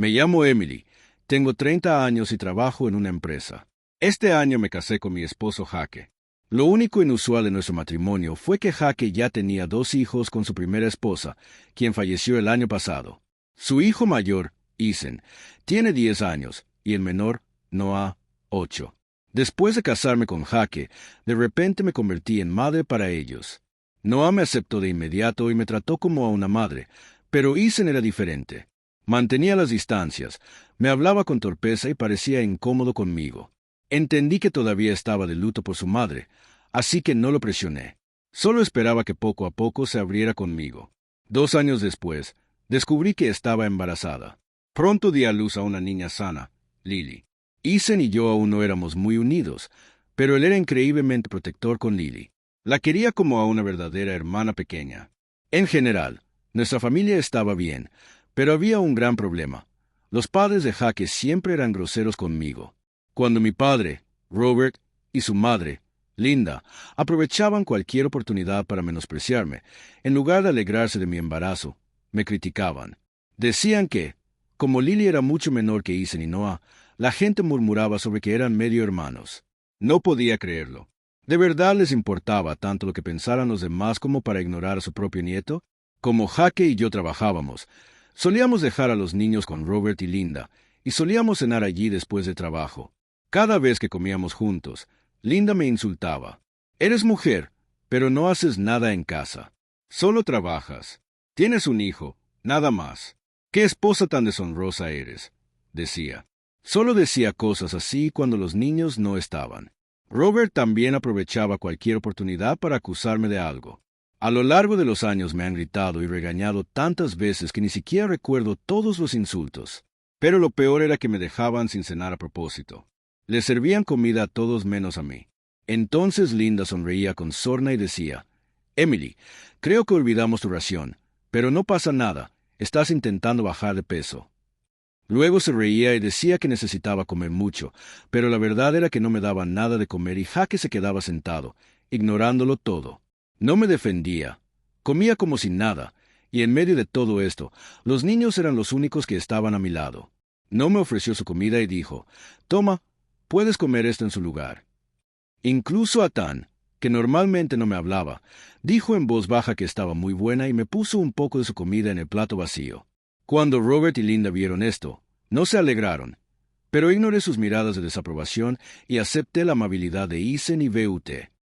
Me llamo Emily, tengo 30 años y trabajo en una empresa. Este año me casé con mi esposo Jake. Lo único inusual de nuestro matrimonio fue que Jake ya tenía 2 hijos con su primera esposa, quien falleció el año pasado. Su hijo mayor, Ethan, tiene 10 años y el menor, Noah, 8. Después de casarme con Jake, de repente me convertí en madre para ellos. Noah me aceptó de inmediato y me trató como a una madre, pero Ethan era diferente. Mantenía las distancias, me hablaba con torpeza y parecía incómodo conmigo. Entendí que todavía estaba de luto por su madre, así que no lo presioné. Solo esperaba que poco a poco se abriera conmigo. 2 años después, descubrí que estaba embarazada. Pronto di a luz a una niña sana, Lily. Ethan y yo aún no éramos muy unidos, pero él era increíblemente protector con Lily. La quería como a una verdadera hermana pequeña. En general, nuestra familia estaba bien, pero había un gran problema. Los padres de Jake siempre eran groseros conmigo. Cuando mi padre, Robert, y su madre, Linda, aprovechaban cualquier oportunidad para menospreciarme, en lugar de alegrarse de mi embarazo, me criticaban. Decían que, como Lily era mucho menor que Ethan y Noah, la gente murmuraba sobre que eran medio hermanos. No podía creerlo. ¿De verdad les importaba tanto lo que pensaran los demás como para ignorar a su propio nieto? Como Jake y yo trabajábamos, solíamos dejar a los niños con Robert y Linda, y solíamos cenar allí después de trabajo. Cada vez que comíamos juntos, Linda me insultaba. Eres mujer, pero no haces nada en casa. Solo trabajas. Tienes un hijo, nada más. ¿Qué esposa tan deshonrosa eres?, decía. Solo decía cosas así cuando los niños no estaban. Robert también aprovechaba cualquier oportunidad para acusarme de algo. A lo largo de los años me han gritado y regañado tantas veces que ni siquiera recuerdo todos los insultos. Pero lo peor era que me dejaban sin cenar a propósito. Le servían comida a todos menos a mí. Entonces Linda sonreía con sorna y decía, «Emily, creo que olvidamos tu ración, pero no pasa nada, estás intentando bajar de peso». Luego se reía y decía que necesitaba comer mucho, pero la verdad era que no me daba nada de comer y Jake se quedaba sentado, ignorándolo todo. No me defendía. Comía como si nada, y en medio de todo esto, los niños eran los únicos que estaban a mi lado. No me ofreció su comida y dijo, «Toma, puedes comer esto en su lugar». Incluso Atán, que normalmente no me hablaba, dijo en voz baja que estaba muy buena y me puso un poco de su comida en el plato vacío. Cuando Robert y Linda vieron esto, no se alegraron, pero ignoré sus miradas de desaprobación y acepté la amabilidad de Ethan y But.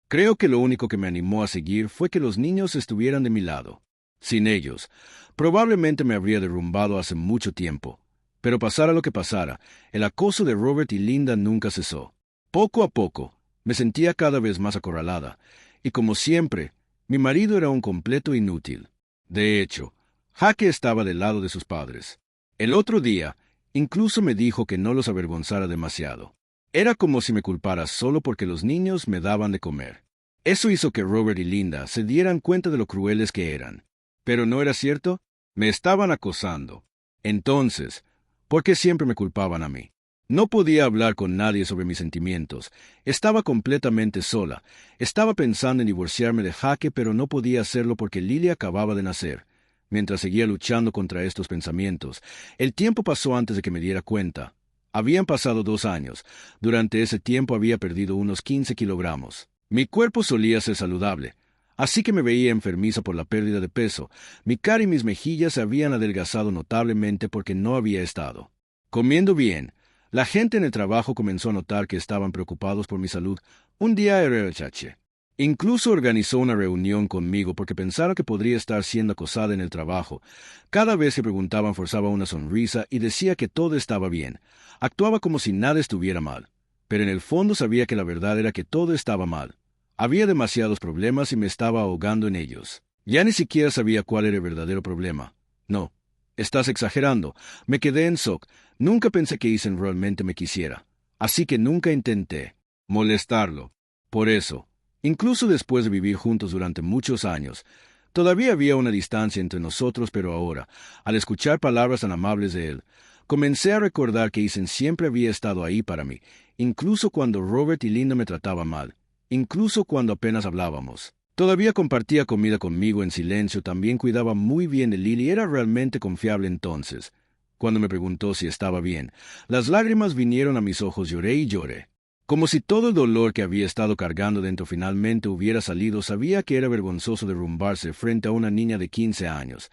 Creo que lo único que me animó a seguir fue que los niños estuvieran de mi lado. Sin ellos, probablemente me habría derrumbado hace mucho tiempo. Pero pasara lo que pasara, el acoso de Robert y Linda nunca cesó. Poco a poco, me sentía cada vez más acorralada, y como siempre, mi marido era un completo inútil. De hecho, Jake estaba del lado de sus padres. El otro día, incluso me dijo que no los avergonzara demasiado. Era como si me culpara solo porque los niños me daban de comer. Eso hizo que Robert y Linda se dieran cuenta de lo crueles que eran. Pero ¿no era cierto? Me estaban acosando. Entonces, ¿por qué siempre me culpaban a mí? No podía hablar con nadie sobre mis sentimientos. Estaba completamente sola. Estaba pensando en divorciarme de Jake, pero no podía hacerlo porque Lily acababa de nacer. Mientras seguía luchando contra estos pensamientos, el tiempo pasó antes de que me diera cuenta. Habían pasado 2 años. Durante ese tiempo había perdido unos 15 kilogramos. Mi cuerpo solía ser saludable, así que me veía enfermiza por la pérdida de peso. Mi cara y mis mejillas se habían adelgazado notablemente porque no había estado comiendo bien. La gente en el trabajo comenzó a notar que estaban preocupados por mi salud. Un día era el chache. Incluso organizó una reunión conmigo porque pensaba que podría estar siendo acosada en el trabajo. Cada vez que preguntaban forzaba una sonrisa y decía que todo estaba bien. Actuaba como si nada estuviera mal. Pero en el fondo sabía que la verdad era que todo estaba mal. Había demasiados problemas y me estaba ahogando en ellos. Ya ni siquiera sabía cuál era el verdadero problema. No, estás exagerando. Me quedé en shock. Nunca pensé que Ethan realmente me quisiera. Así que nunca intenté molestarlo. Por eso, incluso después de vivir juntos durante muchos años, todavía había una distancia entre nosotros, pero ahora, al escuchar palabras tan amables de él, comencé a recordar que Ethan siempre había estado ahí para mí, incluso cuando Robert y Linda me trataban mal, incluso cuando apenas hablábamos. Todavía compartía comida conmigo en silencio, también cuidaba muy bien de Lily, era realmente confiable entonces. Cuando me preguntó si estaba bien, las lágrimas vinieron a mis ojos, lloré y lloré. Como si todo el dolor que había estado cargando dentro finalmente hubiera salido. Sabía que era vergonzoso derrumbarse frente a una niña de 15 años,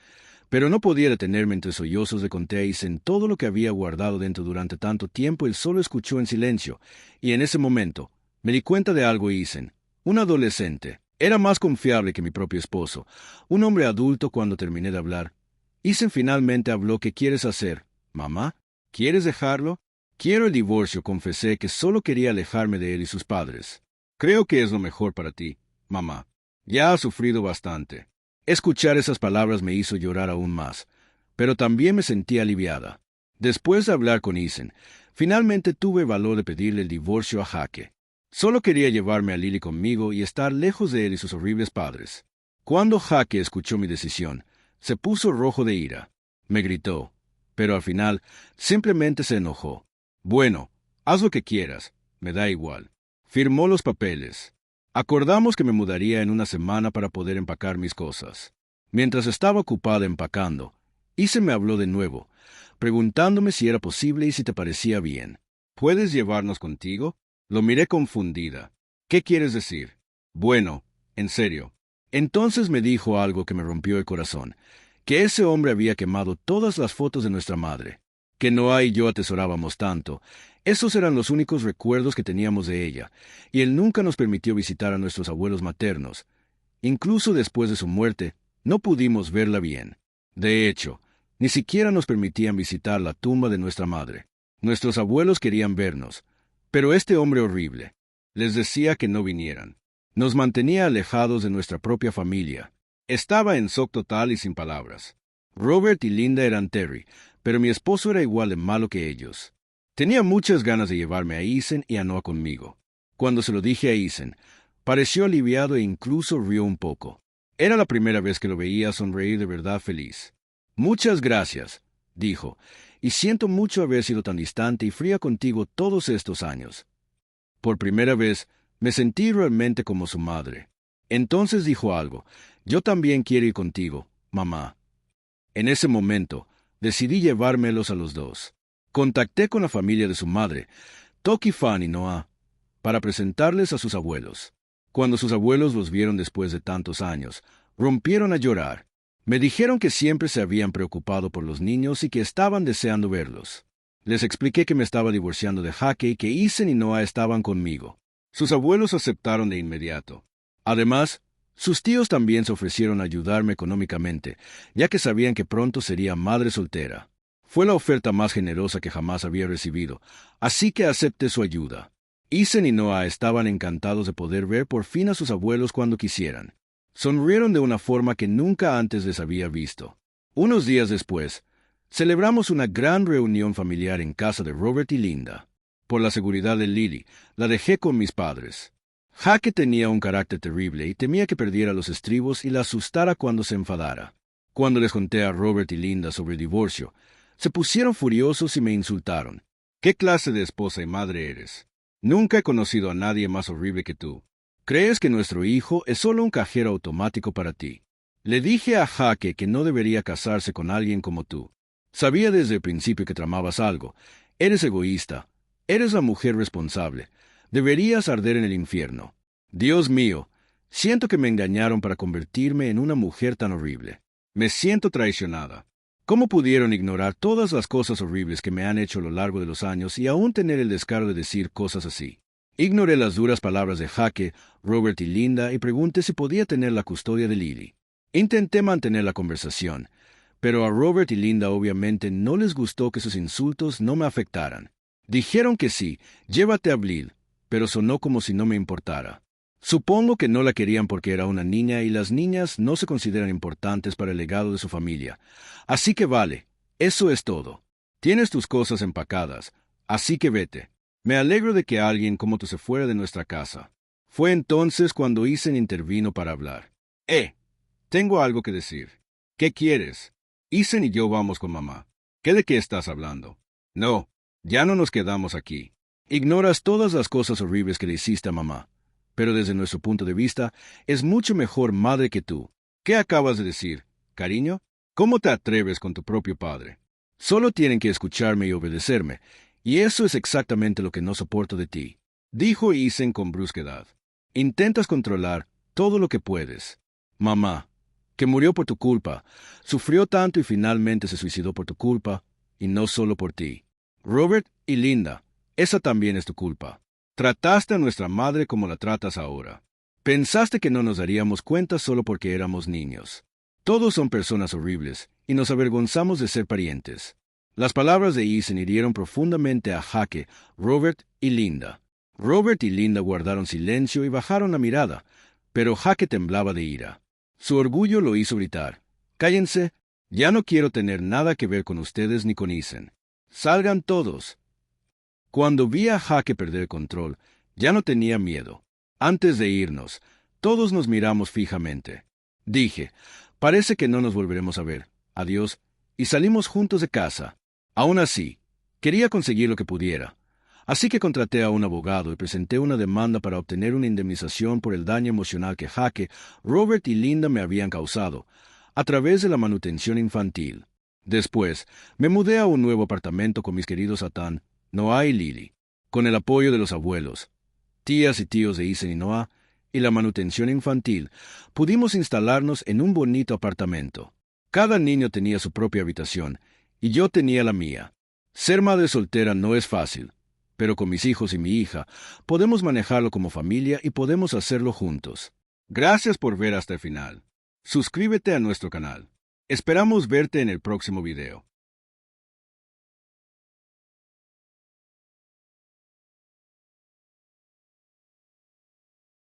pero no podía detenerme. Entre sollozos le conté a Isen todo lo que había guardado dentro durante tanto tiempo. Él solo escuchó en silencio, y en ese momento me di cuenta de algo. Isen, un adolescente, era más confiable que mi propio esposo, un hombre adulto. Cuando terminé de hablar, Isen finalmente habló. ¿Qué quieres hacer, mamá? ¿Quieres dejarlo? Quiero el divorcio, confesé que solo quería alejarme de él y sus padres. Creo que es lo mejor para ti, mamá. Ya has sufrido bastante. Escuchar esas palabras me hizo llorar aún más, pero también me sentí aliviada. Después de hablar con Isen, finalmente tuve valor de pedirle el divorcio a Hake. Solo quería llevarme a Lily conmigo y estar lejos de él y sus horribles padres. Cuando Hake escuchó mi decisión, se puso rojo de ira. Me gritó, pero al final simplemente se enojó. Bueno, haz lo que quieras, me da igual. Firmó los papeles. Acordamos que me mudaría en una semana para poder empacar mis cosas. Mientras estaba ocupada empacando, Isen me habló de nuevo, preguntándome si era posible y si te parecía bien. ¿Puedes llevarnos contigo? Lo miré confundida. ¿Qué quieres decir? Bueno, en serio. Entonces me dijo algo que me rompió el corazón, que ese hombre había quemado todas las fotos de nuestra madre, que Noah y yo atesorábamos tanto. Esos eran los únicos recuerdos que teníamos de ella, y él nunca nos permitió visitar a nuestros abuelos maternos. Incluso después de su muerte, no pudimos verla bien. De hecho, ni siquiera nos permitían visitar la tumba de nuestra madre. Nuestros abuelos querían vernos, pero este hombre horrible les decía que no vinieran. Nos mantenía alejados de nuestra propia familia. Estaba en shock total y sin palabras. Robert y Linda eran Terry, pero mi esposo era igual de malo que ellos. Tenía muchas ganas de llevarme a Isen y a Noah conmigo. Cuando se lo dije a Isen, pareció aliviado e incluso rió un poco. Era la primera vez que lo veía sonreír de verdad feliz. Muchas gracias, dijo, y siento mucho haber sido tan distante y fría contigo todos estos años. Por primera vez, me sentí realmente como su madre. Entonces dijo algo: yo también quiero ir contigo, mamá. En ese momento, decidí llevármelos a los dos. Contacté con la familia de su madre, Toki, Fan y Noah, para presentarles a sus abuelos. Cuando sus abuelos los vieron después de tantos años, rompieron a llorar. Me dijeron que siempre se habían preocupado por los niños y que estaban deseando verlos. Les expliqué que me estaba divorciando de Hake y que Isen y Noah estaban conmigo. Sus abuelos aceptaron de inmediato. Además, sus tíos también se ofrecieron a ayudarme económicamente, ya que sabían que pronto sería madre soltera. Fue la oferta más generosa que jamás había recibido, así que acepté su ayuda. Isen y Noah estaban encantados de poder ver por fin a sus abuelos cuando quisieran. Sonrieron de una forma que nunca antes les había visto. Unos días después, celebramos una gran reunión familiar en casa de Robert y Linda. Por la seguridad de Lily, la dejé con mis padres. Hake tenía un carácter terrible y temía que perdiera los estribos y la asustara cuando se enfadara. Cuando les conté a Robert y Linda sobre el divorcio, se pusieron furiosos y me insultaron. ¿Qué clase de esposa y madre eres? Nunca he conocido a nadie más horrible que tú. ¿Crees que nuestro hijo es solo un cajero automático para ti? Le dije a Hake que no debería casarse con alguien como tú. Sabía desde el principio que tramabas algo. Eres egoísta. Eres la mujer responsable. Deberías arder en el infierno. Dios mío, siento que me engañaron para convertirme en una mujer tan horrible. Me siento traicionada. ¿Cómo pudieron ignorar todas las cosas horribles que me han hecho a lo largo de los años y aún tener el descaro de decir cosas así? Ignoré las duras palabras de Hake, Robert y Linda y pregunté si podía tener la custodia de Lily. Intenté mantener la conversación, pero a Robert y Linda obviamente no les gustó que sus insultos no me afectaran. Dijeron que sí, llévate a Lily, pero sonó como si no me importara. Supongo que no la querían porque era una niña y las niñas no se consideran importantes para el legado de su familia. Así que vale, eso es todo. Tienes tus cosas empacadas, así que vete. Me alegro de que alguien como tú se fuera de nuestra casa. Fue entonces cuando Isen intervino para hablar. Tengo algo que decir. ¿Qué quieres? Isen y yo vamos con mamá. ¿De qué estás hablando? No, ya no nos quedamos aquí. Ignoras todas las cosas horribles que le hiciste a mamá, pero desde nuestro punto de vista, es mucho mejor madre que tú. ¿Qué acabas de decir, cariño? ¿Cómo te atreves con tu propio padre? Solo tienen que escucharme y obedecerme, y eso es exactamente lo que no soporto de ti, dijo Ethan con brusquedad. Intentas controlar todo lo que puedes. Mamá, que murió por tu culpa, sufrió tanto y finalmente se suicidó por tu culpa, y no solo por ti. Robert y Linda, esa también es tu culpa. Trataste a nuestra madre como la tratas ahora. Pensaste que no nos daríamos cuenta solo porque éramos niños. Todos son personas horribles, y nos avergonzamos de ser parientes. Las palabras de Ethan hirieron profundamente a Jake, Robert y Linda. Robert y Linda guardaron silencio y bajaron la mirada, pero Jake temblaba de ira. Su orgullo lo hizo gritar: «Cállense, ya no quiero tener nada que ver con ustedes ni con Ethan. Salgan todos». Cuando vi a Jake perder el control, ya no tenía miedo. Antes de irnos, todos nos miramos fijamente. Dije: «Parece que no nos volveremos a ver. Adiós», y salimos juntos de casa. Aún así, quería conseguir lo que pudiera. Así que contraté a un abogado y presenté una demanda para obtener una indemnización por el daño emocional que Jake, Robert y Linda me habían causado, a través de la manutención infantil. Después, me mudé a un nuevo apartamento con mis queridos Atán, Noah y Lily, con el apoyo de los abuelos, tías y tíos de Ethan y Noah, y la manutención infantil. Pudimos instalarnos en un bonito apartamento. Cada niño tenía su propia habitación, y yo tenía la mía. Ser madre soltera no es fácil, pero con mis hijos y mi hija podemos manejarlo como familia y podemos hacerlo juntos. Gracias por ver hasta el final. Suscríbete a nuestro canal. Esperamos verte en el próximo video.